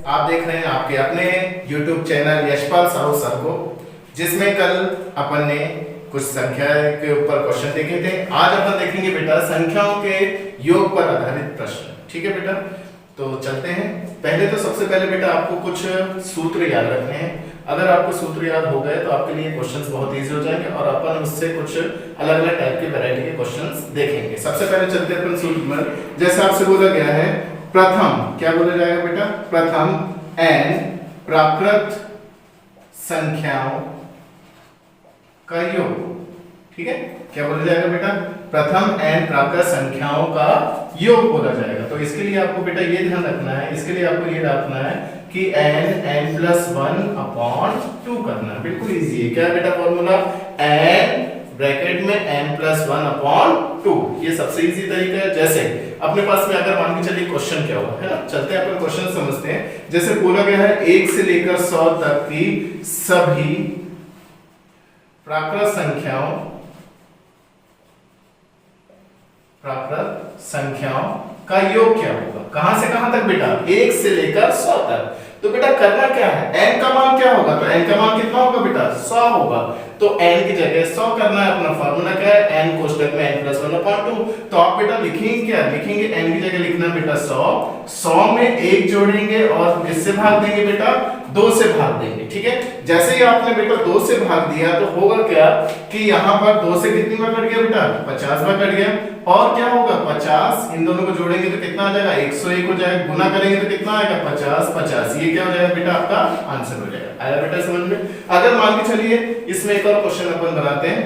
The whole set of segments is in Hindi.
आप देख रहे हैं आपके अपने YouTube channel Yashpal Sahu sir को, जिसमें कल अपन ने कुछ संख्या के ऊपर क्वेश्चन देखे थे। आज अपन देखेंगे बेटा संख्याओं के योग पर आधारित प्रश्न। ठीक है बेटा, तो चलते हैं। पहले तो सबसे पहले बेटा आपको कुछ सूत्र याद रखने हैं। अगर आपको सूत्र याद हो गए तो आपके लिए क्वेश्चंस बहुत इजी हो जाएंगे और अपन उससे कुछ अलग अलग टाइप के वैरायटी के क्वेश्चंस देखेंगे। सबसे पहले चलते हैं अपन सूत्र में। जैसे आपसे बोला गया है प्रथम, क्या बोला जाएगा बेटा? प्रथम n प्राकृत संख्याओं का योग। ठीक है, क्या बोला जाएगा बेटा? प्रथम n प्राकृत संख्याओं का योग बोला जाएगा। तो इसके लिए आपको बेटा ये ध्यान रखना है, इसके लिए आपको ये रखना है कि n+1/2 करना है। बिल्कुल इजी है। क्या बेटा फॉर्मूला? n ब्रैकेट में n+1/2। ये सबसे इजी तरीका है। जैसे अपने पास में अगर मान के चलिए क्वेश्चन क्या हुआ है ना, चलते हैं अपन क्वेश्चन समझते हैं। जैसे बोला गया है 1 से लेकर 100 तक की सभी प्राकृत संख्याओं का योग क्या होगा? कहां से कहां तक बेटा? 1 से लेकर 100 तक। तो बेटा करना क्या है? n का मान क्या होगा? तो n का मान कितना होगा बेटा? 100 होगा। तो n की जगह 100 करना है। अपना फार्मूला क्या है? n कोष्ठक में n+1/2। तो आप बेटा लिखेंगे क्या? लिखेंगे n की जगह लिखना बेटा 100 में 1 जोड़ेंगे और किससे भाग देंगे बेटा? 2 से भाग देंगे। ठीक है, जैसे ही आपने बेटा 2 से भाग दिया तो होगा क्या कि यहाँ पर 2 से कितनी बार कट गया बेटा? 50 बार कट गया। और क्या होगा? 50 इन दोनों को जोड़ेंगे तो कितना आ जाएगा? 101 हो जाएगा। गुना करेंगे तो कितना आएगा? 50। ये क्या हो जाएगा बेटा? आपका आंसर हो जाएगा। आया बेटा समझ में? अगर मान के चलिए इसमें एक और क्वेश्चन अपन बनाते हैं।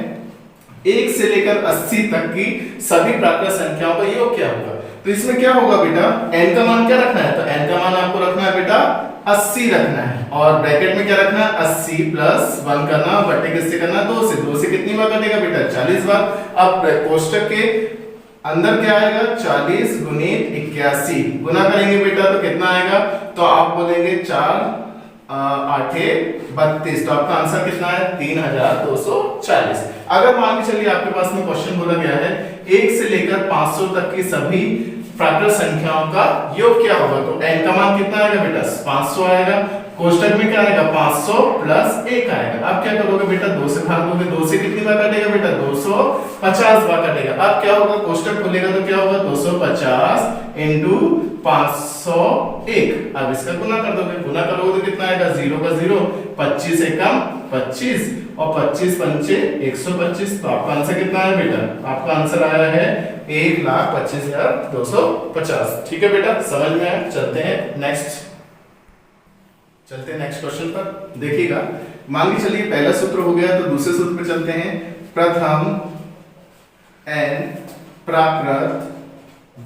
1 से लेकर 80 तक की सभी प्राकृत संख्याओं का योग क्या होगा? तो इसमें क्या होगा बेटा? n का मान क्या रखना है? तो n का मान आपको रखना है बेटा 80 रखना है। और ब्रैकेट में क्या रखना है? 80 + 1 करना, बटे किससे करना? 2 से कितनी बार कटेगा बेटा? 40 बार। अब कोष्ठक के अंदर क्या आएगा? 40 × 81 गुना करेंगे बेटा तो कितना आएगा? तो आप बोलेंगे 4 8 32। तो आपका आंसर कितना है? 3240। अगर मान के चलिए आपके पास में क्वेश्चन बोला गया है 1 से लेकर 500 तक की सभी प्राकृत संख्याओं का योग क्या होगा? तो n का मान कितना आएगा बेटा? 500 आएगा। कोष्ठक में क्या आएगा? 500 + 1 आएगा। अब क्या करोगे बेटा? 2 से भाग दोगे। 2 से कितनी बार कटेगा बेटा? 250 बार कटेगा। अब क्या होगा? कोष्ठक खोलेगा तो क्या होगा? 250 × 501। अब इसका गुना कर दोगे। गुना करोगे तो कितना आएगा? 0 का 0, 25 एकम 25 और 25 पंचे 125। तो आपका आंसर कितना है बेटा? आपका आंसर आया है 1,25,250। ठीक है बेटा, समझ में आया? चलते हैं नेक्स्ट क्वेश्चन पर। देखिएगा, मान के चलिए पहला सूत्र हो गया तो दूसरे सूत्र पे चलते हैं। प्रथम n प्राकृत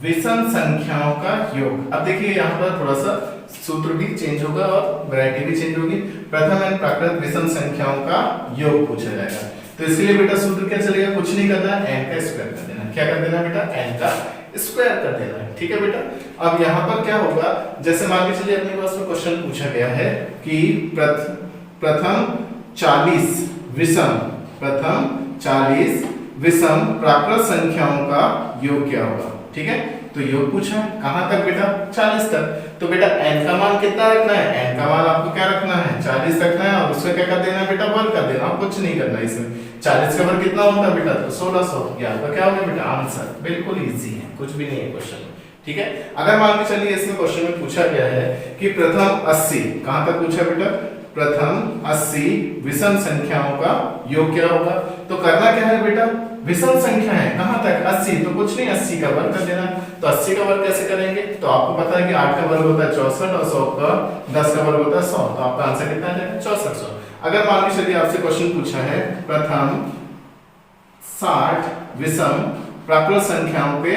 विषम संख्याओं का योग। अब देखिए यहाँ पर थोड़ा सा सूत्र भी चेंज होगा और वैरायटी भी चेंज होगी। प्रथम n प्राकृत विषम संख्याओं का योग पूछा जाएगा। तो इसके लिए बेटा सूत्र क्या चलेगा? कुछ नहीं करना है, n का स्क्वायर कर देना। क्या कर देना बेटा? n का स्क्वायर कर देना है। ठीक है बेटा, अब यहाँ पर क्या होगा? जैसे मान के चलिए अपने पास में क्वेश्चन पूछा गया है कि प्रथम 40 विषम प्राकृत संख्याओं का योग क्या होगा? ठीक है, तो योग पूछा है कहां तक बेटा? 40 तक। तो बेटा n का मान कितना रखना है? n का मान आपको क्या रखना है? 40 रखना है। और उसमें क्या कर देना है बेटा? वर्ग कर देना। कुछ नहीं करना इसमें। 40 का वर्ग कितना होता है बेटा? तो 1600। ये आपका क्या होगा बेटा? आंसर। बिल्कुल इजी है, कुछ भी नहीं है क्वेश्चन। ठीक है, अगर मान के चलिए इसमें क्वेश्चन में पूछा गया है कि प्रथम 80, कहां तक पूछा बेटा? प्रथम 80 विषम संख्याओं का योग क्या होगा? तो करना क्या है बेटा? विषम संख्या है, कहां तक? 80। तो कुछ नहीं, 80 का वर्ग कर देना। तो 80 का वर्ग कैसे करेंगे? तो आपको पता है कि 8 का वर्ग होता है 64 और 100 का 10 का वर्ग होता है 100। तो आपका आंसर कितना आ जाएगा? 6400। अगर मान के चलिए आपसे क्वेश्चन पूछा है प्रथम 60 विषम प्राकृत संख्याओं के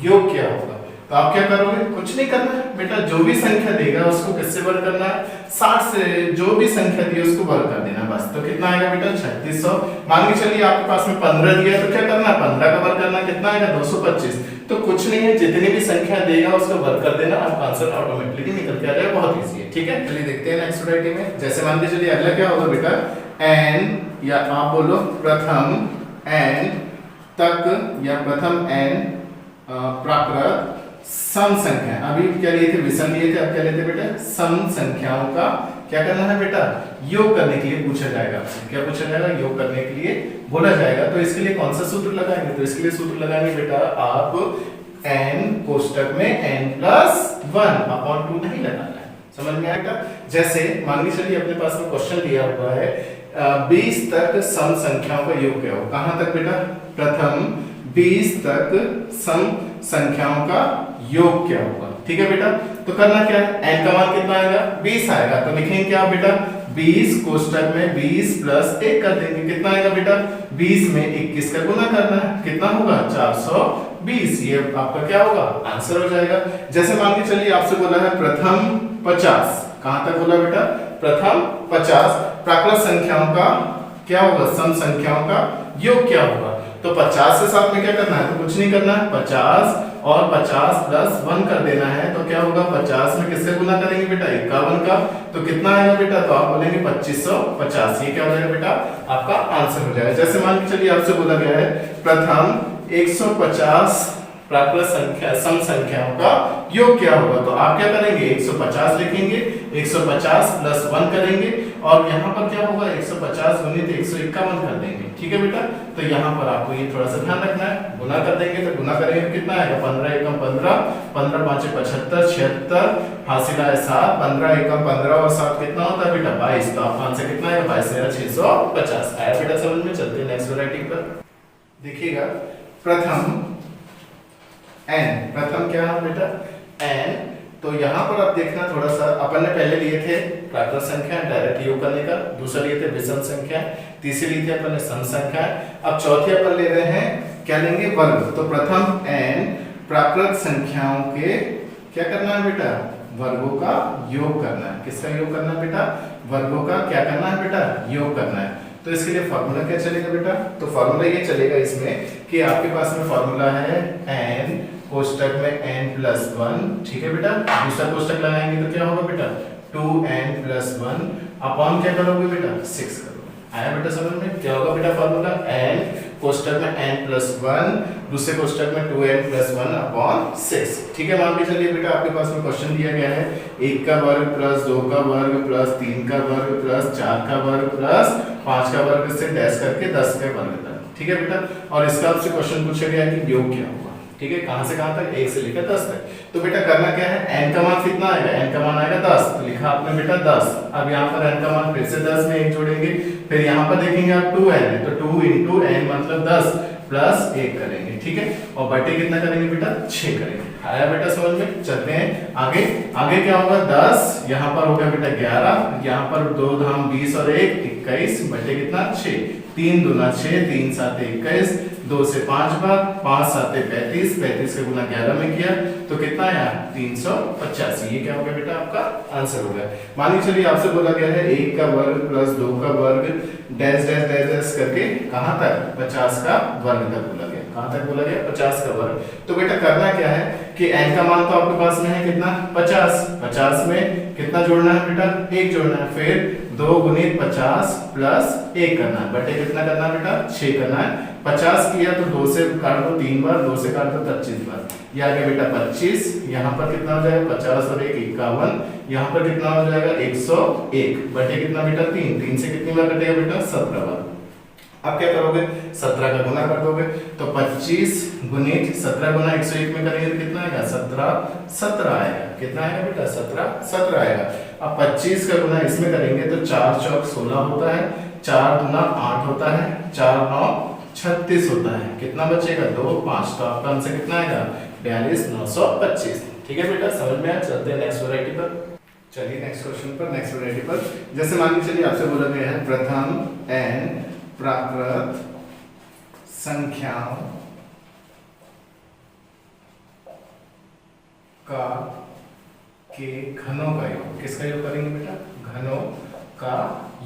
योग क्या होगा? तो आप क्या करोगे? कुछ नहीं करना है बेटा, जो भी संख्या देगा उसको किससे वर्ग करना है? 60 से। जो भी संख्या दी उसको वर्ग कर देना बस। तो कितना आएगा बेटा? 3600। मान के चलिए आपके पास में 15 दिया तो क्या करना है? 15 का वर्ग करना। कितना आएगा? 225। तो कुछ नहीं है, जितनी भी संख्या देगा उसको वर्ग कर देना। आपका आंसर ऑटोमेटिकली निकल के आ जाएगा। बहुत इजी है। ठीक है, चलिए देखते हैं नेक्स्ट वैरायटी में। जैसे मान के चलिए अगला क्या होगा बेटा? n, या आप बोलो प्रथम n तक या प्रथम n प्राकृत सम संख्या, अभी क्या लिए थे, विषम लिए थे, अब क्या लेते बेटा, सम संख्याओं का क्या करना है बेटा, योग करने के लिए पूछा जाएगा आपसे। क्या पूछा जाएगा, योग करने के लिए बोला जाएगा। तो इसके लिए कौन सा सूत्र लगाएंगे, तो इसके लिए सूत्र लगाएंगे बेटा आप n कोष्टक में n+1 अपॉन 2 नहीं लगाना है, समझ में आएगा। जैसे मान लीजिए चलिए अपने पास में क्वेश्चन दिया हुआ है 20 तक सम संख्याओं का योग क्या हो, कहां तक बेटा, प्रथम 20 तक सम संख्याओं का योग क्या होगा, ठीक है बेटा। तो करना क्या है, n का मान कितना आएगा, 20 आएगा, तो लिखेंगे क्या बेटा, 20 कोष्टक में 20 + 1 कर देंगे, कितना आएगा बेटा, 20 में 21 का गुना करना है, कितना होगा, 420। ये आपका क्या होगा, आंसर हो जाएगा। जैसे मान के चलिए आपसे बोला है प्रथम 50, कहां तक बोला बेटा, प्रथम 50 प्राकृत संख्याओं का क्या होगा, सम संख्याओं का योग क्या होगा। तो 50 के साथ में क्या करना है, तो कुछ नहीं करना है, 50 और 50 + 1 कर देना है, तो क्या होगा, 50 में किससे गुना करेंगे बेटा, 51 का, तो कितना आएगा बेटा, तो आप बोलेंगे 2550। ये क्या हो जाएगा बेटा, आपका आंसर हो जाएगा। जैसे मान के चलिए आपसे बोला गया है प्रथम 150 प्राकृत संख्या सम संख्याओं का योग क्या होगा, तो आप क्या करेंगे, 150 लिखेंगे, 150 + 1 करेंगे, और यहाँ पर क्या होगा, 150 गुणित 151 कर देंगे, ठीक है बेटा। तो यहाँ पर आपको ये थोड़ा सा ध्यान रखना है, गुना कर देंगे, तो गुना करेंगे कितना आएगा, 15 एकम 15, 15 5 75, 76, हासिल आए 7, 15 एकम 15 और 7 कितना होता है बेटा, 22। तो आपका आंसर कितना आएगा, 22,650 आया बेटा, समझ में। चलते हैं नेक्स्ट वैरायटी पर, देखिएगा प्रथम n, प्रथम क्या है बेटा, n। तो यहाँ पर आप देखना थोड़ा सा, अपन ने पहले लिए थे प्राकृत संख्या डायरेक्ट योग करने का, दूसरा लिए थे विषम संख्या, तीसरी लिए थे अपन ने सम संख्या, अब चौथी अपन ले रहे हैं क्या लेंगे, वर्ग। तो प्रथम n प्राकृत संख्याओं के क्या करना है बेटा, वर्गों का योग करना है। किसका योग करना है बेटा, वर्गों का क्या करना है बेटा, योग करना है। तो इसके लिए फार्मूला क्या चलेगा बेटा, तो फार्मूला ये चलेगा इसमें कि आपके पास में फार्मूला है n कोष्टक में n+1, ठीक है बेटा। दूसरा कोष्टक लगाएंगे तो क्या होगा बेटा, 2n+1 अपॉन क्या करोगे बेटा, 6 करोगे। आया बेटा समझ में, क्या होगा बेटा फार्मूला, n कोष्टक में n+1, दूसरे कोष्टक में 2n+1 अपॉन 6, ठीक है। मान के चलिए बेटा आपके पास में क्वेश्चन दिया गया है 1 का वर्ग + 2 का वर्ग + 3 का वर्ग + 4 का वर्ग + 5 का वर्ग से डैश करके 10 का वर्ग तक, ठीक है बेटा। और इसका आपसे क्वेश्चन पूछा गया है कि योग क्या होगा, ठीक है, कहां से कहां तक, 1 से लेकर 10 तक। तो बेटा करना क्या है, n का मान कितना आएगा, n का मान आएगा 10, तो लिखा आपने बेटा 10। अब यहाँ पर n का मान फिर से 10 में 1 जोड़ेंगे, फिर यहाँ पर देखेंगे आप 2n है, तो 2 × n मतलब 10 + 1 करेंगे, ठीक है, और बटे कितना करेंगे बेटा, 6 करेंगे। आया बेटा समझ में। चलते हैं आगे, आगे क्या होगा, 10 यहाँ पर हो गया बेटा 11, यहाँ पर 2 धाम 20 और 1 21 बटे कितना 6, 3 दूना 6, 3 7 21, 2 से 5 बार, 5 7 35, 35 का गुना 11 में किया तो कितना आया 385। ये क्या हो गया बेटा आपका आंसर हो गया। मान लीजिए चलिए आपसे बोला गया है 1 का वर्ग + 2 का वर्ग डैश डैश डैश डैश करके कहां तक 50 का वर्ग तक बोला गया। कहां तक बोला गया 50 का वर्ग। तो बेटा करना क्या है कि n का मान तो आपके पास में है कितना 50, 50 में कितना जोड़ना है बेटा 1 जोड़ना है, फिर 2 × 50 + 1 करना है, बटे कितना करना है बेटा 6 करना है। 50 किया तो 2 से काट दो 3 बार, 2 से काट दो 25 बार, ये आ गया बेटा 25। यहाँ पर कितना हो जाएगा 50 और 1 51, यहाँ पर कितना हो जाएगा 101 बटे कितना बेटा 3, 3 से कितनी बार कटेगा बेटा 17 बार। अब क्या करोगे 17 का गुना कर दोगे तो 25 × 17 गुना 101 में करेंगे तो कितना आएगा 17 आएगा। कितना आएगा बेटा 17 आएगा। अब 25 का गुना इसमें करेंगे तो 4 चौक 16 होता है, 4 दूना 8 होता है, 4 9 36 होता है। कितना बचेगा 2 5, तो आपका आंसर कितना आएगा 42925। ठीक है बेटा समझ में आया। चलते हैं नेक्स्ट वैरायटी पर। चलिए नेक्स्ट क्वेश्चन पर, नेक्स्ट वैरायटी पर। जैसे मान लीजिए चलिए आपसे बोला गया है प्रथम n प्राकृत संख्याओं का के घनों का योग। किसका योग करेंगे बेटा घनों का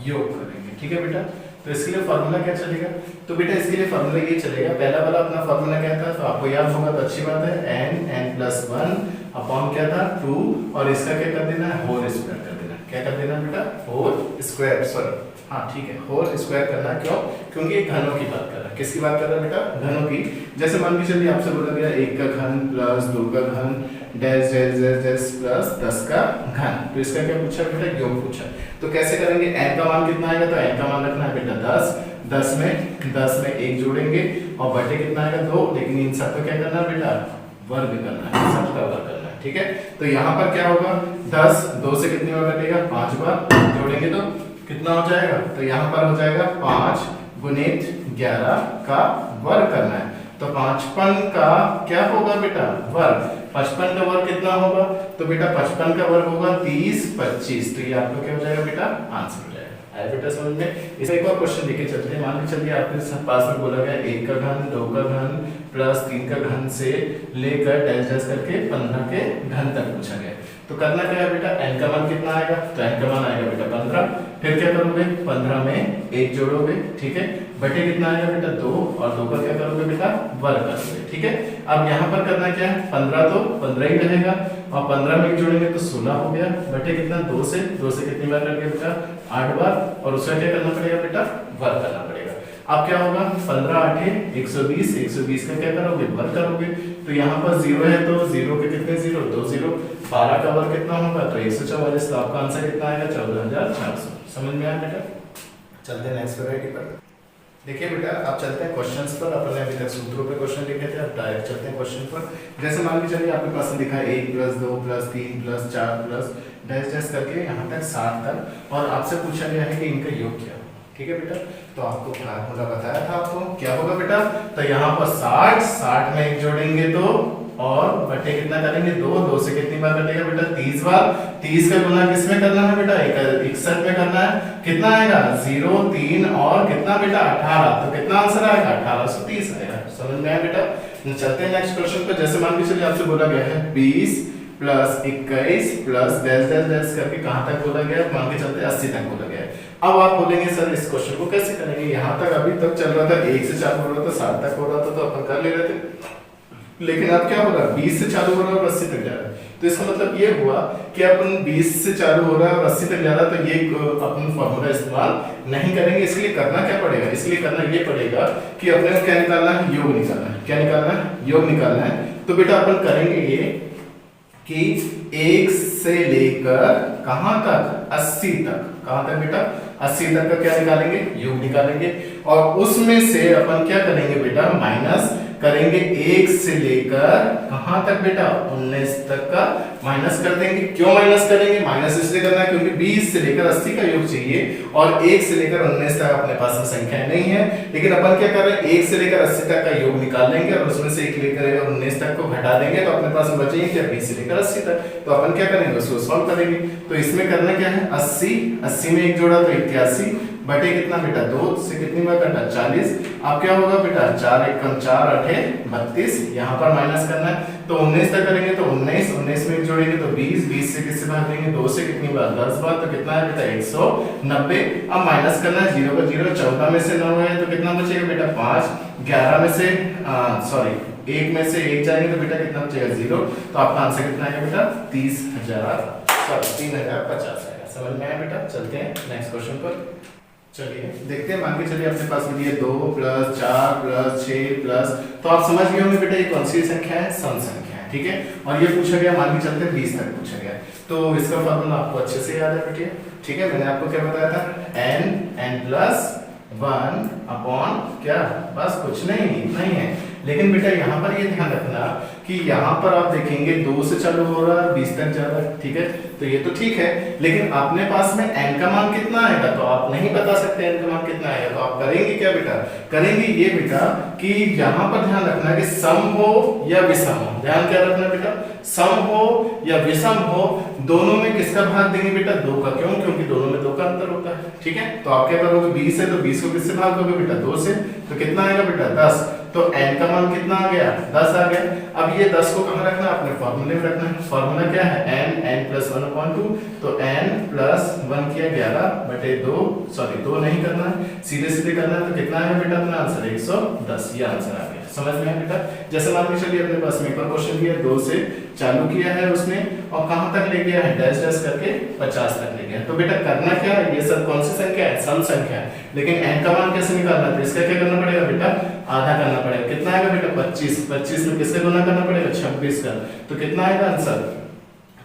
योग करेंगे। ठीक है बेटा, तो इसके लिए फॉर्मूला क्या चलेगा, तो बेटा इसके लिए फॉर्मूला ये चलेगा, पहला वाला अपना फॉर्मूला क्या था तो आपको याद होगा तो अच्छी बात है, n+1 अपॉन क्या था 2 और इसका क्या कर देना है होल स्क्वायर कर देना। क्या कर देना बेटा होल स्क्वायर, सॉरी हाँ ठीक है, होल स्क्वायर करना है। क्यों? क्योंकि ये घनों की बात कर रहा है। किसकी बात कर रहा है बेटा? घनों की। जैसे मान के चलिए आपसे बोला गया 1 का घन प्लस 2 का घन dash dash dash dash plus 10 का घन, तो इसका क्या पूछा बेटा? योग पूछा। तो कैसे करेंगे? n का मान कितना आएगा? तो n का मान रखना है बेटा 10, 10 में 1 जोड़ेंगे और बटे कितना आएगा? 2, लेकिन इन सबका क्या करना है बेटा? वर्ग करना है, सबका वर्ग करना है। ठीक है, तो यहाँ पर क्या होगा? 10 2 से कितनी बार कटेगा? 5 बार जोड़ेंगे तो कितना हो जाएगा? तो यहाँ पर हो जाएगा 5 गुणित 11 का वर्ग करना है। तो 55 का क्या होगा बेटा? वर्ग। 55 का वर्ग कितना होगा? तो बेटा 55 का वर्ग होगा 30 25। तो ये आपका क्या हो जाएगा बेटा? आंसर हो जाएगा। आया बेटा समझ में? इसे एक और क्वेश्चन देखे चलते हैं। मान के चलिए आपके पास में बोला गया 1 का घन 2 का घन प्लस 3 का घन से लेकर डैश डैश करके 15 के घन तक पूछा गया। तो करना क्या है बेटा? n का मान कितना आएगा? तो n का मान आएगा बेटा 15। फिर क्या करोगे? 15 में 1 जोड़ोगे, ठीक है, बटे कितना आएगा बेटा? 2, और 2 का क्या करोगे बेटा? वर्ग करोगे। ठीक है, अब यहाँ पर करना क्या है? 15 तो 15 ही रहेगा, और 15 में 1 जोड़ेंगे तो 16 हो गया, बटे कितना? 2 से कितनी बार करेंगे बेटा? 8 बार, और उसका क्या करना पड़ेगा बेटा? वर्ग करना पड़ेगा। अब क्या होगा? 15 8 120, 120 का क्या करोगे? वर्ग करोगे। तो यहाँ पर 0 है तो 0 के कितने 0? 2 0। 12 का वर्ग कितना होगा? तो 144। तो आपका आंसर कितना आएगा? 14400। समझ में आया बेटा? चलते हैं नेक्स्ट वैरायटी पर। देखिए बेटा, अब चलते हैं क्वेश्चंस पर। अपने अभी तक सूत्रों पे क्वेश्चन लिखे थे, अब डायरेक्ट चलते हैं क्वेश्चन पर। जैसे मान के चलिए आपके पास दिखा है 1 + 2 + 3 + 4 प्लस डैश डैश करके यहाँ तक 60 तक, और आपसे पूछा गया है कि इनका योग क्या है। ठीक है बेटा, तो आपको फार्मूला बताया था आपको, क्या होगा बेटा? तो यहाँ पर 60 में 1 जोड़ेंगे तो, और बटे कितना करेंगे? 2 से कितनी बार कटेगा बेटा? 30 बार। 30 का गुना किसमें करना है बेटा? 61 में करना है। कितना आएगा? 0 3 और कितना बेटा? 18। तो कितना आंसर आएगा? 1830 आएगा। समझ में आया बेटा? चलते हैं नेक्स्ट क्वेश्चन पर। जैसे मान के चलिए आपसे बोला गया है 20 + 21 + डैश डैश डैश करके कहां तक बोला गया? मान के चलते 80 तक बोला गया है। अब आप बोलेंगे सर इस क्वेश्चन को कैसे करेंगे? यहाँ तक अभी तक चल रहा था, 1 से चालू हो रहा था, 60 तक हो रहा था, तो अपन कर ले रहे थे। लेकिन अब क्या हो रहा है? 20 से चालू हो रहा है और 80 तक जा रहा है। तो इसका मतलब ये हुआ कि अपन 20 से चालू हो रहा है और 80 तक जा रहा है, तो ये अपन फॉर्मूला इस्तेमाल नहीं करेंगे। इसलिए करना क्या पड़ेगा? इसलिए करना ये पड़ेगा कि अपने को क्या निकालना है? योग निकालना है। क्या निकालना है? योग निकालना है। तो बेटा अपन करेंगे ये कि 1 से लेकर कहां तक? 80 तक। कहां तक बेटा? 80 तक का क्या निकालेंगे? योग निकालेंगे, और उसमें से अपन क्या करेंगे बेटा? माइनस करेंगे 1 से लेकर कहां तक बेटा? 19 तक का माइनस कर देंगे। क्यों माइनस करेंगे? माइनस इसलिए करना है क्योंकि 20 से लेकर 80 का योग चाहिए, और 1 से लेकर 19 तक अपने पास में संख्याएं नहीं है। लेकिन अपन क्या कर रहे हैं? 1 से लेकर 80 तक का योग निकाल लेंगे, और उसमें से 1 लेकर 19 तक को घटा देंगे, तो अपने पास में बचेंगे क्या? 20 से लेकर 80 तक। तो अपन क्या करेंगे? उसको सॉल्व करेंगे। तो इसमें करना क्या है? 80 में 1 जोड़ा तो 81, बटे कितना बेटा? 2 से कितनी बार कटा? 40। अब क्या होगा बेटा? 4 × 4 = 32। यहाँ पर माइनस करना है, तो 19 तक करेंगे तो 19 में 1 जोड़ेंगे तो 20 से किससे भाग देंगे? 2 से कितनी बार? 10 बार। तो कितना है बेटा? 190। अब माइनस करना है 0 का 0, 14 में से 9 है तो कितना बचेगा बेटा? 5। 11 में से 1 में से 1 जाएंगे तो बेटा कितना बचेगा? 0। तो आपका आंसर कितना आएगा बेटा? 3050 आएगा। समझ में आया बेटा? चलते हैं नेक्स्ट क्वेश्चन पर। चलिए देखते हैं। मान के चलिए अपने पास में ये 2 + 4 + 6 प्लस, तो आप समझ गए होंगे बेटा ये कौन सी संख्या है? सम संख्या है। ठीक है, और ये पूछा गया, मान के चलते 20 तक पूछा गया, तो इसका फॉर्मूला आपको अच्छे से याद है बेटे। ठीक है, मैंने आपको क्या बताया था? n+1 अपॉन क्या? बस कुछ नहीं, इतना ही है। लेकिन बेटा यहाँ पर ये ध्यान रखना कि यहाँ पर आप देखेंगे 2 से चालू हो रहा है, 20 तक जा रहा है। ठीक है, तो ये तो ठीक है, लेकिन अपने पास में n का मान कितना आएगा? तो आप नहीं बता सकते n का मान कितना आएगा, तो आप करेंगे क्या बेटा? करेंगे ये बेटा कि यहाँ पर ध्यान रखना कि सम हो या विषम हो। ध्यान क्या रखना बेटा? सम हो या विषम हो, दोनों में किसका भाग देंगे बेटा? 2 का। क्यों? क्योंकि दोनों में 2 का अंतर होता है। ठीक है, तो आप क्या करोगे? 20 है तो 20 को किससे भाग दोगे बेटा? 2 से। तो कितना आएगा बेटा? 10। तो n का मान कितना आ गया? 10 आ गया। अब ये 10 को कहाँ रखना है, अपने फॉर्मूले में रखना है। फॉर्मूला क्या है, n प्लस 1/2, तो n प्लस 1 किया 11/2, सॉरी 2 नहीं करना है, सीधे सीधे करना है। तो कितना है बेटा अपना आंसर 110, ये आंसर आ गया। समझ में आया बेटा। जैसे मान के चलिए अपने पास में एक और क्वेश्चन दिया, 2 से चालू किया है उसने और कहां तक ले गया है, डैश डैश करके 50 तक ले गया। तो बेटा करना क्या है, ये सब कौन सी संख्या है, सम संख्या है, लेकिन n का मान कैसे निकालना है, तो इसका क्या करना पड़ेगा बेटा, आधा करना पड़ेगा। कितना आएगा बेटा 25, 25 में किससे गुना करना पड़ेगा, 26 का। तो कितना आएगा आंसर,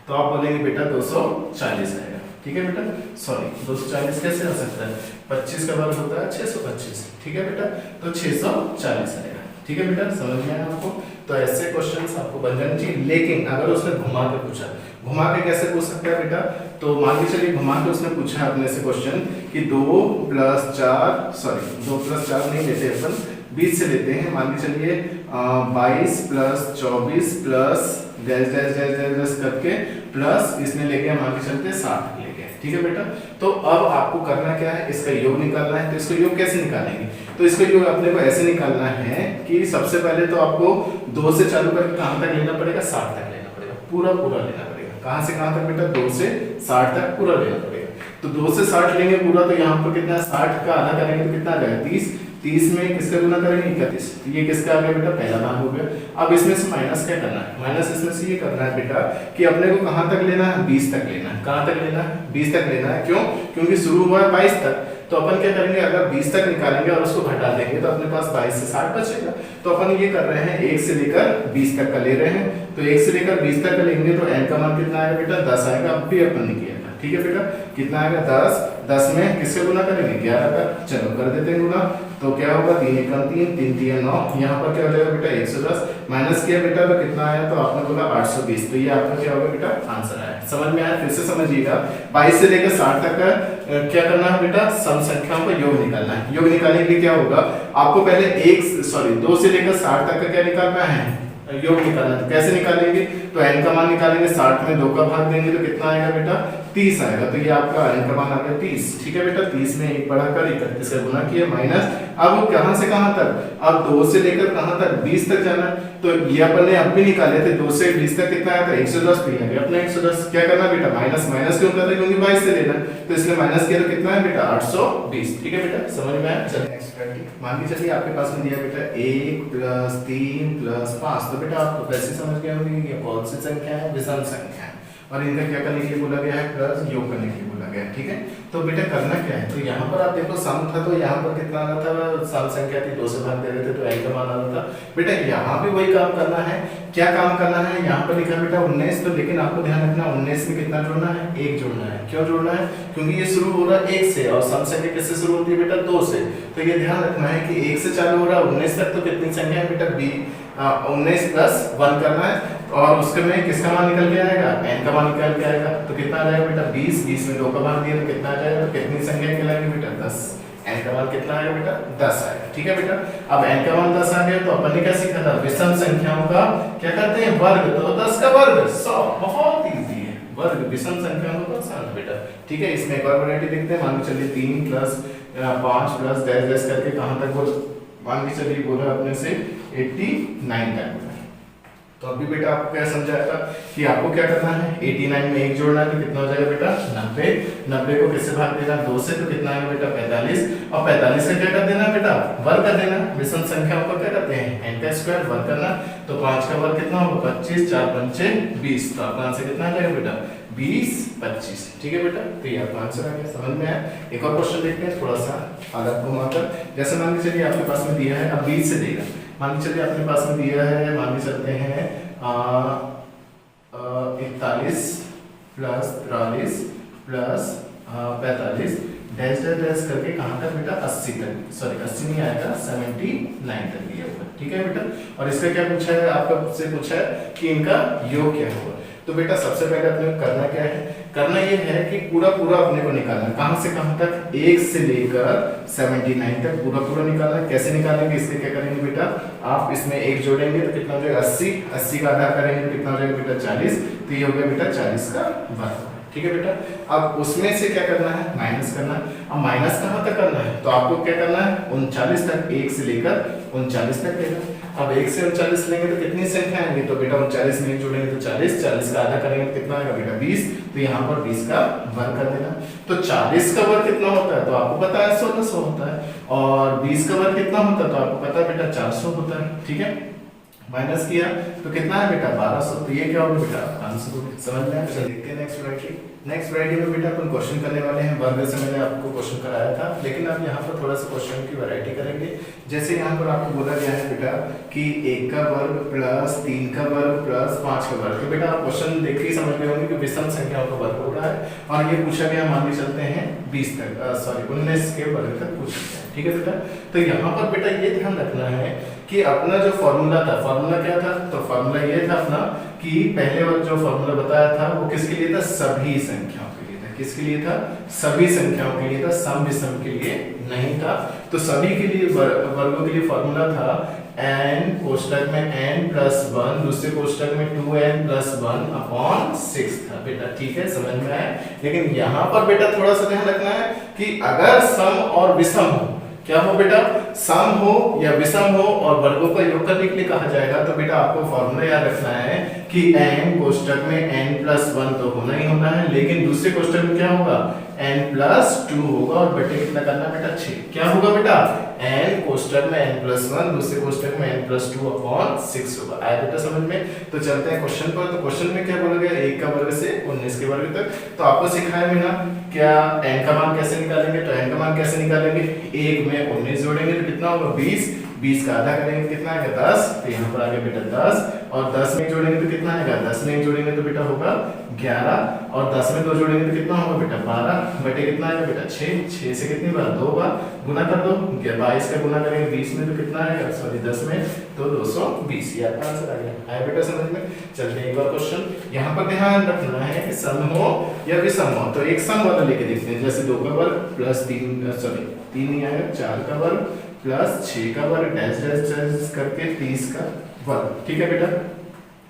तो आप बोलेंगे बेटा 240 आएगा। ठीक है बेटा, सॉरी 240 कैसे आ सकता है, 25 का वर्ग होता है 625। ठीक है बेटा, तो 640 आएगा। ठीक है बेटा, समझ में आया आपको। तो ऐसे क्वेश्चंस आपको बन जाने चाहिए, लेकिन अगर उसने घुमा के पूछा, घुमा के कैसे पूछ सकता है बेटा, तो मान के चलिए घुमा के उसने पूछा अपने से क्वेश्चन कि 2 + 4, सॉरी 2 + 4 नहीं लेते अपन, 20 से लेते हैं। मान के चलिए 22 + 24 plus dash dash dash dash dash करके प्लस इसमें ले गया, मान के चलते 60 ले गया। ठीक है बेटा, तो अब आपको करना क्या है, इसका योग निकालना है। तो इसका योग कैसे निकालेंगे, तो इसका योग अपने को ऐसे निकालना है कि सबसे पहले तो आपको 2 से चालू करके कहां तक लेना पड़ेगा, 60 तक लेना पड़ेगा, पूरा पूरा लेना पड़ेगा। कहां से कहां तक बेटा, 2 से 60 तक पूरा लेना पड़ेगा। तो 2 से 60 लेंगे पूरा, तो यहाँ पर कितना, 60 का आधा करेंगे तो कितना आ जाएगा 30, 30 में किसका गुना करेंगे 31, तो ये किसका आ गया बेटा, पहला भाग हो गया। अब इसमें से माइनस क्या करना है, माइनस इसमें से ये करना है बेटा कि अपने को कहां तक लेना है, 20 तक लेना है। कहां तक लेना है, 20 तक लेना है। क्यों, क्योंकि शुरू हुआ है 22 तक, तो अपन क्या करेंगे, अगर 20 तक निकालेंगे और उसको घटा देंगे तो अपने पास 22 से 60 बचेगा। तो अपन ये कर रहे हैं 1 से लेकर 20 तक का ले रहे हैं। तो 1 से लेकर 20 तक का लेंगे तो n का मान कितना आएगा बेटा, 10 आएगा। अब भी अपन ने किया था। ठीक है बेटा, कितना आएगा 10, 10 में किससे गुना करेंगे, 11 का। चलो कर देते हैं गुना, तो क्या होगा 3 × 3, 3 × 3 = 9। यहाँ पर क्या हो जाएगा बेटा 110, माइनस किया बेटा तो कितना आया, तो आपने बोला 820। तो ये आपका क्या होगा बेटा, आंसर आया। समझ में आया, फिर से समझिएगा। 22 से लेकर 60 तक का क्या करना है बेटा, सम संख्याओं का योग निकालना है। योग निकालने के लिए क्या होगा, आपको पहले 2 से लेकर 60 तक का क्या निकालना है, योग निकालना है। तो कैसे निकालेंगे, तो n का मान निकालेंगे, 60 में 2 का भाग देंगे तो कितना आएगा बेटा, 30 आएगा। तो ये आपका n का मान आ गया 30। ठीक है बेटा, 30 में 1 बढ़ाकर 31 का गुना किया, माइनस। अब कहां से कहां तक, अब 2 से लेकर कहां तक, 20 तक जाना है। तो ये अपन ने अब भी निकाले थे, 2 से 20 तक कितना आया था, 110 पे लगे अपने 110। क्या करना बेटा, माइनस, माइनस क्यों कर रहे, क्योंकि 22 से लेना, तो इसलिए माइनस किया तो कितना है बेटा, 820। ठीक है बेटा, समझ में आया। चलिए नेक्स्ट प्रैक्टिस, मान के चलिए आपके पास में दिया बेटा 1 + 3 + 5। तो बेटा आपको कैसे समझ गया होगा कि ये कौन सी संख्या है, विषम संख्या है, और इनका क्या करने के लिए बोला गया है, प्लस योग करने के लिए बोला गया है। ठीक है, तो बेटा करना क्या है, तो यहाँ पर आप देखो सम था, तो यहाँ पर कितना आ रहा था, सम संख्या थी, 2 से भाग दे रहे थे तो n का मान आ रहा था। बेटा यहाँ भी वही काम करना है। क्या काम करना है, यहाँ पर लिखा बेटा 19, तो लेकिन आपको ध्यान रखना 19 में कितना जोड़ना है, 1 जोड़ना है। क्यों जोड़ना है, क्योंकि ये शुरू हो रहा है 1 से, और सम संख्या किससे शुरू होती है बेटा, 2 से। तो ये ध्यान रखना है कि 1 से चालू हो रहा है 19 तक, तो कितनी संख्या है बेटा, 19 + 1 करना है, और उसके में किसका मान निकल के आएगा, n का मान निकल के आएगा। तो कितना आ जाएगा बेटा 20, 20 में 2 का मान दिया तो कितना आ जाएगा, तो कितनी संख्या निकलेगी बेटा, 10। n का मान कितना आएगा बेटा, 10 आएगा। ठीक है बेटा, अब n का मान 10 आ गया, तो अपन ने क्या सीखा था, विषम संख्याओं का क्या करते हैं, वर्ग। तो 10 का वर्ग 100, बहुत इजी है वर्ग, विषम संख्याओं का आसान बेटा। ठीक है, इसमें एक और वैरायटी देखते हैं। मान के चलिए 3 + 5 प्लस डैश डैश करके कहां तक बोल, मान के चलिए बोला अपने से 89 तक। तो अभी बेटा आपको क्या समझाया था कि आपको क्या करना है, 89 में 1 जोड़ना है तो कितना हो जाएगा बेटा, 90। 90 को किससे भाग देना, 2 से, तो कितना आएगा बेटा 45, और 45 का क्या कर देना बेटा, वर्ग कर देना। विषम संख्याओं को क्या करते हैं, n का स्क्वायर वर्ग करना। तो 5 का वर्ग कितना होगा, 25, 4 × 5 = 20। तो आपका आंसर कितना आ जाएगा बेटा, 20, 25। ठीक है बेटा, तो ये आपका आंसर आ गया। समझ में आया। एक और क्वेश्चन देखते हैं थोड़ा सा अलग घुमाकर। जैसे मान के चलिए आपके पास में दिया है, अब 20 से देगा। मान के चलिए अपने पास में दिया है, मान के चलते हैं 41 + 43 + 45 डैश डैश डैश करके कहां तक बेटा, 80 तक, सॉरी 80 नहीं आएगा, 79 तक दिया हुआ। ठीक है बेटा, और इसका क्या पूछा है, आपका से पूछा है कि इनका योग क्या होगा। तो बेटा सबसे पहले अपने को करना क्या है, करना ये है कि पूरा पूरा अपने को निकालना है। कहां से कहां तक, 1 से लेकर 79 तक पूरा पूरा निकालना है। कैसे निकालेंगे, इसके क्या करेंगे बेटा, आप इसमें 1 जोड़ेंगे तो कितना हो जाएगा, 80, 80 का आधा करेंगे तो कितना हो जाएगा बेटा, 40। तो ये हो गया बेटा 40 का वर्ग। ठीक है बेटा, अब उसमें से क्या करना है, माइनस करना है। अब माइनस कहां तक करना है, तो आपको क्या करना है, 39 तक, 1 से लेकर 39 तक लेना। अब 1 से 39 लेंगे तो कितनी संख्या आएंगी, तो बेटा 39 में 1 जोड़ेंगे तो 40, 40 का आधा करेंगे तो कितना आएगा बेटा 20, तो यहाँ पर 20 का वर्ग कर देना। तो 40 का वर्ग कितना होता है, तो आपको पता है 1600 होता है, और 20 का वर्ग कितना होता है, तो आपको पता है बेटा 400 होता है। ठीक है, माइनस किया तो कितना है बेटा 1200, तो ये क्या होगा बेटा आंसर होगा। समझ में आया? चलिए देखते हैं नेक्स्ट वैरायटी। नेक्स्ट वैरायटी में बेटा अपन क्वेश्चन करने वाले हैं, वर्ग से मैंने आपको क्वेश्चन कराया था, लेकिन अब यहाँ पर थोड़ा सा क्वेश्चन की वैरायटी करेंगे। जैसे यहाँ पर आपको बोला गया है बेटा कि 1 का वर्ग प्लस 3 का वर्ग प्लस 5 का वर्ग, तो बेटा आप क्वेश्चन देख के ही समझ गए होंगे कि विषम संख्याओं का वर्ग हो रहा है, और ये पूछा गया मान के चलते हैं 20 तक, सॉरी 19 के वर्ग तक पूछ सकते हैं। ठीक है बेटा, तो यहाँ पर बेटा ये ध्यान रखना है कि अपना जो फॉर्मूला था, फॉर्मूला क्या था, तो फॉर्मूला ये था अपना कि पहले वक्त जो फॉर्मूला बताया था वो किसके लिए था, सभी संख्याओं के लिए था। किसके लिए था, सभी संख्याओं के लिए था, सम विषम के लिए नहीं था। तो सभी के लिए वर्गों के लिए फॉर्मूला था n कोष्ठक में n प्लस 1, दूसरे कोष्ठक में 2n प्लस 1 अपॉन 6 था बेटा। ठीक है, समझ में आया? लेकिन यहाँ पर बेटा थोड़ा सा ध्यान रखना है कि अगर सम और विषम हो, क्या हो बेटा, सम हो या विषम हो और वर्गों का योग करने के लिए कहा जाएगा, तो बेटा आपको फॉर्मूला याद रखना है कि n कोष्ठक में n प्लस 1 तो होना ही होना है, लेकिन दूसरे कोष्ठक में क्या होगा, n प्लस 2 होगा, और बटे कितना करना बेटा 6। क्या होगा बेटा, n कोष्ठक में n प्लस 1, दूसरे कोष्ठक में n प्लस 2 अपॉन 6 होगा। आया बेटा समझ में? तो चलते हैं क्वेश्चन पर। तो क्वेश्चन में क्या बोला गया, 1 का वर्ग से 19 के वर्ग तक। तो आपको सिखाया मैंने क्या n का मान कैसे निकालेंगे, तो n का मान कैसे निकालेंगे, 1 में 19 जोड़ेंगे तो कितना होगा 20, 20 का आधा करेंगे कितना आएगा 10, तो यहाँ पर आ गया बेटा 10, और 10 में जोड़ेंगे तो कितना आएगा, 10 में जोड़ेंगे तो बेटा होगा 11, और 10 में 2 जोड़ेंगे तो कितना होगा बेटा 12, बटे कितना आएगा बेटा 6, 6 से कितनी बार 2 बार गुना कर दो, 22 का गुना करेंगे 20 में तो कितना आएगा, सॉरी 10 में तो 220, ये आपका आंसर आ गया। आया बेटा समझ में? चलते हैं एक बार क्वेश्चन। यहाँ पर ध्यान रखना है कि सम हो या विषम हो, तो एक सम वाला लेके देखते हैं। जैसे 2 का वर्ग प्लस 3, सॉरी 3 नहीं आएगा, 4 का वर्ग प्लस 6 का वर्ग डैश डैश डैश करके 30 का वर्ग। ठीक है बेटा,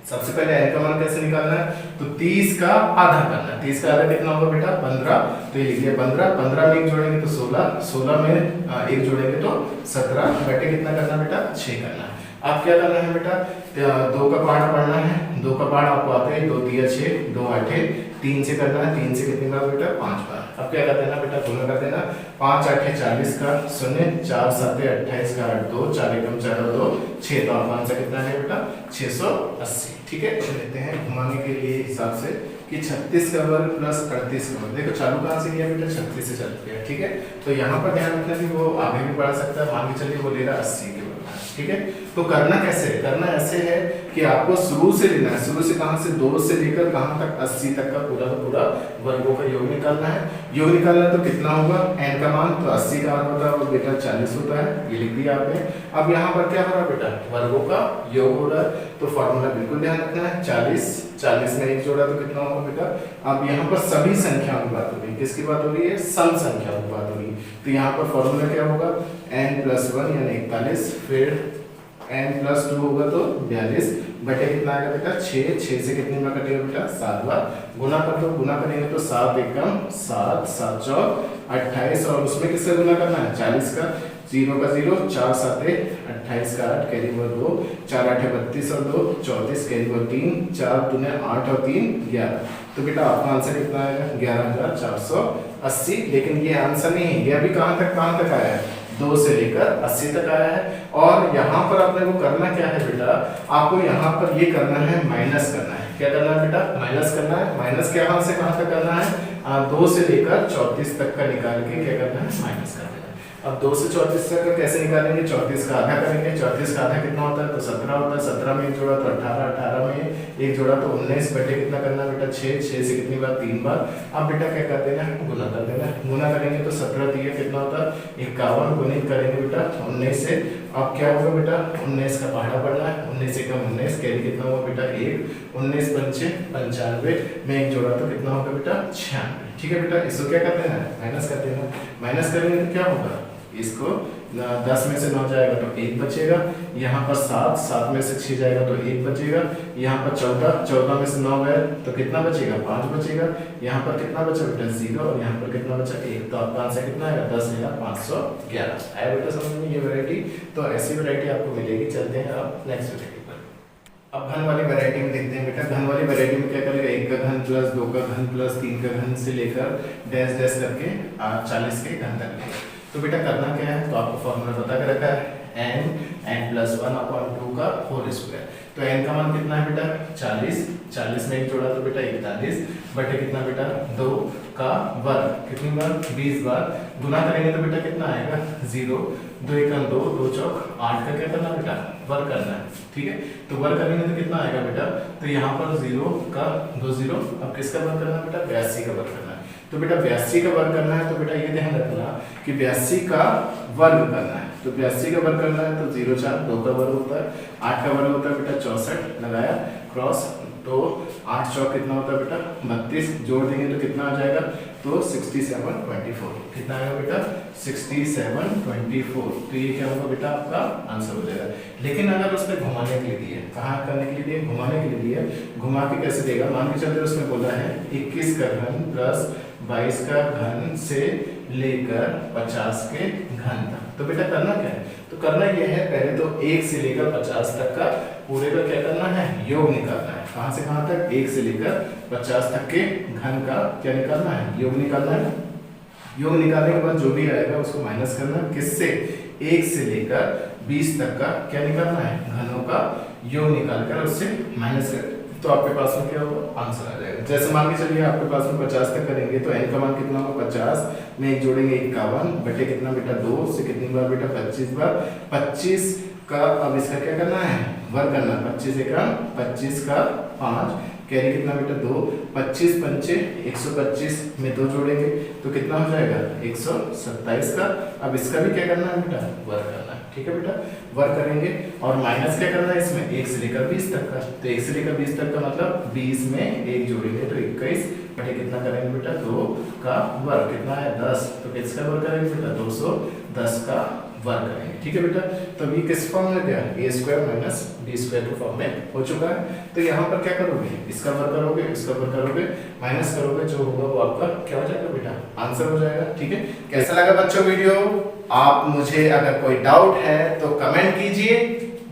सबसे पहले n का मान कैसे निकालना है, तो 30 का आधा करना है। 30 का आधा कितना होगा बेटा 15, तो ये लिख लिया 15, 15 में 1 जोड़ेंगे तो 16, 16 में 1 जोड़ेंगे तो 17, बटे कितना करना बेटा 6 करना है। अब क्या करना है बेटा, 2 का पहाड़ा पढ़ना है, 2 का पहाड़ा आपको आते हैं, 2 3 6, 2 8 3 से करना है, 3 से कितनी बार बेटा 5 बार। अब क्या कर देना बेटा, गुना कर देना, 5 8 40 का 0, 4 7 28 का 8 2, 4 1 4 2 6, तो आपका आंसर कितना है बेटा 680। ठीक है, लेते हैं घुमाने के लिए हिसाब से कि 36 का वर्ग प्लस 38 का वर्ग। देखो चालू कहाँ से किया बेटा, 36 से चालू किया। ठीक है, तो यहाँ पर ध्यान रखना कि वो आगे भी बढ़ा सकता है, मान के चलिए वो ले रहा 80 के वर्ग। ठीक है, तो करना कैसे है, करना ऐसे है कि आपको शुरू से लेना है, शुरू से कहाँ से 2 से लेकर कहाँ तक 80 तक का पूरा वर्गों का योग निकालना है। योग निकालना तो कितना होगा, n का मान तो 80 का आधा होता है और बेटा 40 होता है, ये लिख दिया आपने। अब यहाँ पर क्या हो रहा है बेटा, वर्गों का योग हो रहा है, तो फॉर्मूला बिल्कुल ध्यान रखना है, 40 में 1 जोड़ा तो कितना होगा बेटा। अब यहाँ पर सभी संख्याओं की बात हो रही है, किसकी बात हो रही है, सम संख्याओं की बात हो रही है। तो यहाँ पर फॉर्मूला क्या होगा, n प्लस 1 यानी 41, फिर n प्लस 2 होगा तो 42, बटे कितना आएगा बेटा 6, 6 से कितनी बार कटेगा बेटा 7 बार, गुना कर दो, गुना करेंगे तो 7 एकम 7, 7 चौक 28, और उसमें किससे गुना करना है 40 का, 0 का 0, 4 7 28 का 8 कैरी ओवर 2, 4 8 32 और 2 34 कैरी ओवर 3, 4 दूने 8 और 3 11, तो बेटा आपका आंसर कितना आएगा 11480। लेकिन ये आंसर नहीं है, ये अभी कहाँ तक आया है, 2 से लेकर 80 तक आया है। और यहाँ पर अपने को करना क्या है बेटा, आपको यहाँ पर ये करना है माइनस करना है। क्या करना है बेटा, माइनस करना है। माइनस कहाँ से कहाँ तक करना है, 2 से लेकर 34 तक का निकाल के क्या करना है, माइनस कर देना है। अब 2 से 34 तक का कैसे निकालेंगे, 34 का आधा करेंगे, 34 का आधा कितना होता है तो 17 होता है, 17 में 1 जोड़ा तो 18, 18 में 1 जोड़ा तो 19, बटे कितना करना बेटा 6, 6 से कितनी बार 3 बार। अब बेटा क्या कर देना है, गुना कर देना है, गुना करेंगे तो 17 दिया कितना होता है 51, गुणित करेंगे बेटा 19 से। अब क्या होगा बेटा 19 का पहाड़ा पढ़ना है, 19 एकम 19, कैरी कितना होगा बेटा 1, 19 पंचे 95 में 1 जोड़ा तो कितना होगा बेटा 96। ठीक है बेटा, इसको क्या कर देना है, माइनस कर देना। माइनस करेंगे तो क्या होगा इसको 10 में से 9 जाएगा तो 1 बचेगा, यहाँ पर 7 में से 6 जाएगा तो 1 बचेगा, यहाँ पर 14 में से 9 गए तो कितना बचेगा 5 बचेगा, यहाँ पर कितना बचा बेटा 0 और यहाँ पर कितना बचा 1, तो आपका आंसर कितना आएगा 10,511। आया बेटा समझ में ये वैरायटी। तो ऐसी वैरायटी आपको मिलेगी। चलते हैं अब नेक्स्ट वैरायटी पर। अब घन वाली वैरायटी में देखते हैं बेटा। घन वाली वैरायटी में क्या करेगा, 1 का घन प्लस 2 का घन प्लस 3 का घन से लेकर डैश डैश करके 40 के घन तक लेगा। तो बेटा करना क्या है, तो आपको फॉर्मूला बता के रखा है n+1/2 का होल स्क्वायर। तो n का मान कितना है बेटा 40 में 1 जोड़ा तो बेटा 41 बटे कितना बेटा 2 का वर्ग, कितनी बार 20 बार गुना करेंगे तो बेटा कितना आएगा 0, 2 1 2 2 चौक 8 का क्या करना बेटा वर्ग करना है। ठीक है, तो वर्ग करेंगे तो कितना आएगा बेटा, तो यहाँ पर 0 का 2 0, अब किसका वर्ग करना है बेटा 82 का वर्ग करना है। तो बेटा 82 का वर्ग करना है तो बेटा ये ध्यान रखना कि 82 का वर्ग करना है। तो 82 का वर्ग करना है तो 0 4 2 का वर्ग होता है, 8 का वर्ग होता है बेटा 64, लगाया क्रॉस, तो 8 चौक कितना होता है बेटा 32, जोड़ देंगे तो कितना आ जाएगा, तो 6724। कितना आएगा बेटा 6724। तो ये क्या होगा बेटा आपका आंसर हो जाएगा। लेकिन अगर उसमें घुमाने के लिए दिए, कहाँ करने के लिए दिए, घुमाने के लिए दिए, घुमा के कैसे देगा, मान के चलते उसमें बोला है 21 का घन प्लस 22 का घन से लेकर 50 के घन तक। तो बेटा करना क्या है, तो करना यह है पहले तो 1 से लेकर 50 तक का पूरे का क्या करना है योग निकालना है। कहां से कहां तक, 1 से लेकर 50 तक के घन का क्या निकालना है, योग निकालना है। योग निकालने के बाद जो भी आएगा उसको माइनस करना है, किससे 1 से लेकर 20 तक का क्या निकालना है घनों का योग निकालकर उससे माइनस कर, तो आपके पास में क्या होगा आंसर आ जाएगा। जैसे मान के चलिए आपके पास में 50 तक करेंगे तो n का मान कितना होगा 50 में 1 जोड़ेंगे 51 बटे कितना बेटा 2 से कितनी बार बेटा 25 बार, 25 का अब इसका क्या करना है वर्ग करना है, 25 एका 25 का 5 कैरी कितना बेटा 2, 25 पंचे 125 में 2 जोड़ेंगे तो कितना हो जाएगा 127 का। अब इसका भी क्या करना है बेटा वर्ग करना है। ठीक है बेटा, वर्ग करेंगे और माइनस क्या करना है इसमें 1 से लेकर 20 तक का। तो 1 से लेकर 20 तक का मतलब 20 में 1 जोड़ेंगे तो 21 बटे कितना करेंगे बेटा 2 का वर्ग, कितना है 10, तो किसका वर्ग करेंगे बेटा 210 का वर्ग करेंगे। ठीक है बेटा, तो ये किस फॉर्म में गया a² - b² के फॉर्म में हो चुका है। तो यहाँ पर क्या करोगे, इसका वर्ग करोगे, इसका वर्ग करोगे, माइनस करोगे, जो होगा वो आपका क्या हो जाएगा बेटा आंसर हो जाएगा। ठीक है, कैसा लगा बच्चों वीडियो, आप मुझे अगर कोई डाउट है तो कमेंट कीजिए,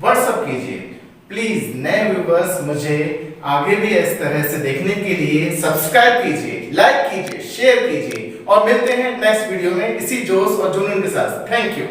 व्हाट्सएप कीजिए। प्लीज नए व्यूअर्स मुझे आगे भी इस तरह से देखने के लिए सब्सक्राइब कीजिए, लाइक कीजिए, शेयर कीजिए और मिलते हैं नेक्स्ट वीडियो में इसी जोश और जुनून के साथ। Thank you.